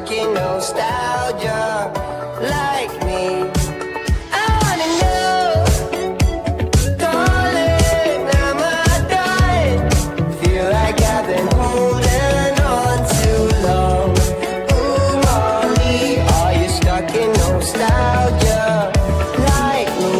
stuck in nostalgia like me. I wanna know, darling, am I done? Feel like I've been holding on too long. Ooh, Molly, are you stuck in nostalgia like me?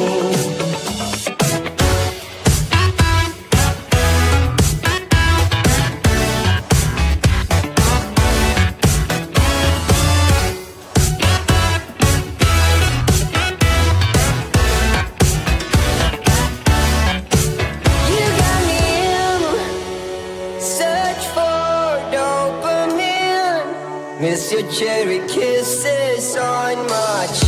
You got me in search for dopamine. Miss your cherry kisses on my cheek.